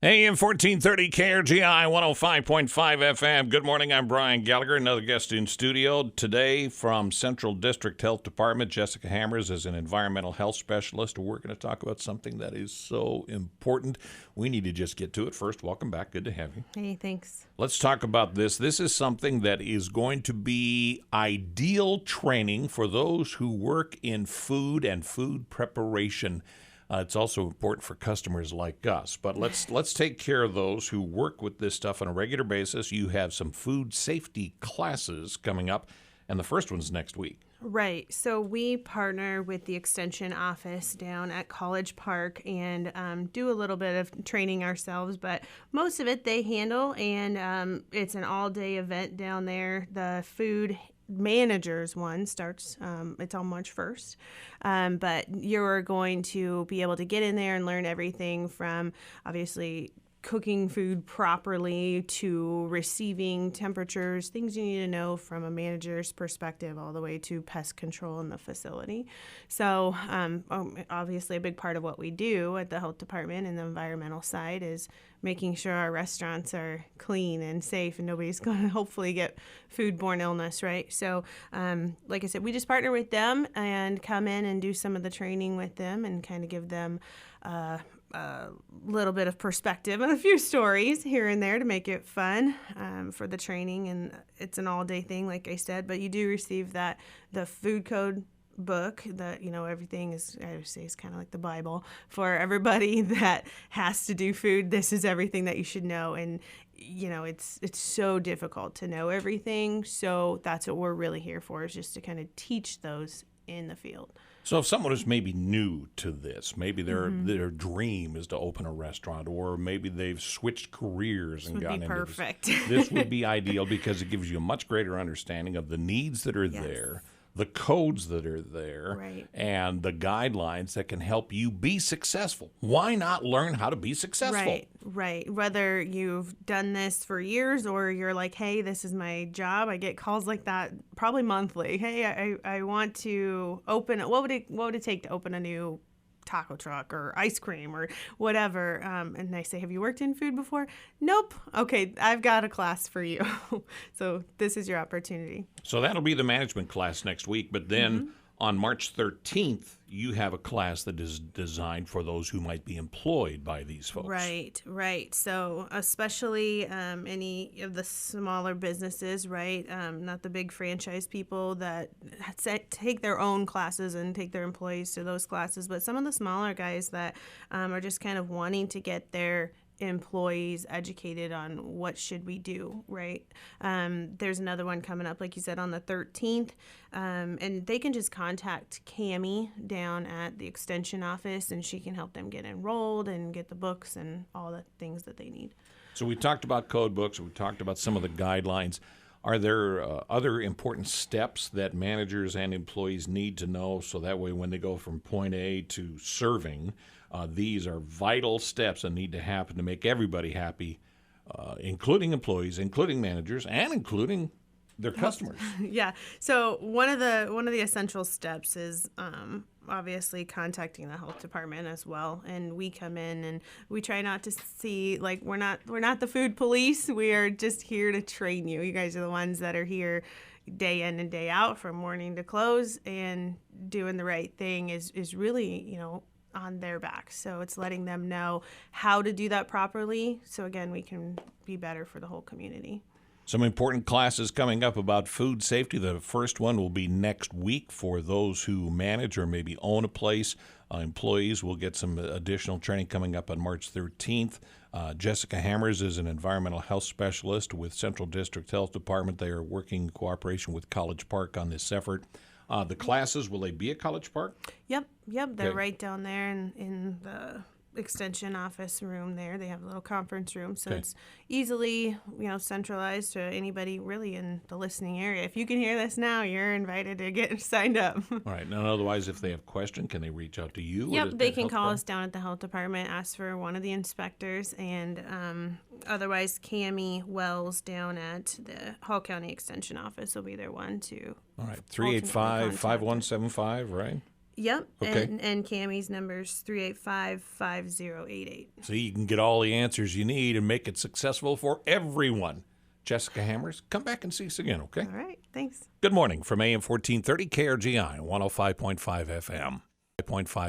AM 1430 KRGI 105.5 FM. Good morning. I'm Brian Gallagher. Another guest in studio today from Central District Health Department. Jessica Hammers is an environmental health specialist. We're going to talk about something that is so important. We need to just get to it first. Welcome back. Good to have you. Hey, thanks. Let's talk about this. This is something that is going to be ideal training for those who work in food and food preparation. It's also important for customers like us. But let's take care of those who work with this stuff on a regular basis. You have some food safety classes coming up, and the first one's next week. Right. So we partner with the Extension office down at College Park and do a little bit of training ourselves, but most of it they handle, and it's an all-day event down there. The food managers one starts it's on March 1st, but you're going to be able to get in there and learn everything from obviously cooking food properly to receiving temperatures, things you need to know from a manager's perspective, all the way to pest control in the facility. So obviously a big part of what we do at the health department and the environmental side is making sure our restaurants are clean and safe and nobody's going to hopefully get foodborne illness, right? So like I said, we just partner with them and come in and do some of the training with them and kind of give them a little bit of perspective and a few stories here and there to make it fun for the training. And it's an all-day thing, like I said, but you do receive the food code book that, everything is, I would say, is kind of like the Bible for everybody that has to do food. This is everything that you should know. And, it's so difficult to know everything. So that's what we're really here for, is just to kind of teach those in the field. So if someone is maybe new to this, maybe their dream is to open a restaurant, or maybe they've switched careers and gotten into perfect. This would be ideal because it gives you a much greater understanding of the needs that are there, the codes that are there, right, and the guidelines that can help you be successful. Why not learn how to be successful? Right. Whether you've done this for years or you're like, hey, this is my job. I get calls like that probably monthly. Hey, I want to open what would it take to open a new taco truck or ice cream or whatever, and they say, have you worked in food before? Nope. Okay, I've got a class for you. So this is your opportunity. So that'll be the management class next week, but then on March 13th, you have a class that is designed for those who might be employed by these folks. Right. So especially any of the smaller businesses, right? Not the big franchise people that take their own classes and take their employees to those classes, but some of the smaller guys that are just kind of wanting to get their employees educated on what should we do, right? There's another one coming up, like you said, on the 13th, and they can just contact Cammie down at the Extension office, and she can help them get enrolled and get the books and all the things that they need. So we talked about code books, we talked about some of the guidelines. Are there other important steps that managers and employees need to know so that way when they go from point A to serving, these are vital steps that need to happen to make everybody happy, including employees, including managers, and including their customers? Yeah. So one of the essential steps is obviously contacting the health department as well. And we come in and we try not to see, like, we're not the food police. We are just here to train you. You guys are the ones that are here day in and day out from morning to close, and doing the right thing is really, on their back. So it's letting them know how to do that properly. So again, we can be better for the whole community. Some important classes coming up about food safety. The first one will be next week for those who manage or maybe own a place. Employees will get some additional training coming up on March 13th. Jessica Hammers is an environmental health specialist with Central District Health Department. They are working in cooperation with College Park on this effort. The classes, will they be at College Park? Yep. They're right down there in the Extension office room there. They have a little conference room, so it's easily, centralized to anybody really in the listening area. If you can hear this now, you're invited to get signed up. All right. And otherwise, if they have a question, can they reach out to you? Yep, they can call us down at the health department, ask for one of the inspectors, and otherwise, Cammie Wells down at the Hall County Extension office will be their one to. All right, 385-5175, right? Yep. Okay. And Cammie's number's 385-5088. So you can get all the answers you need and make it successful for everyone. Jessica Hammers, come back and see us again, okay? All right. Thanks. Good morning from AM 1430 KRGI 105.5 FM. 5.5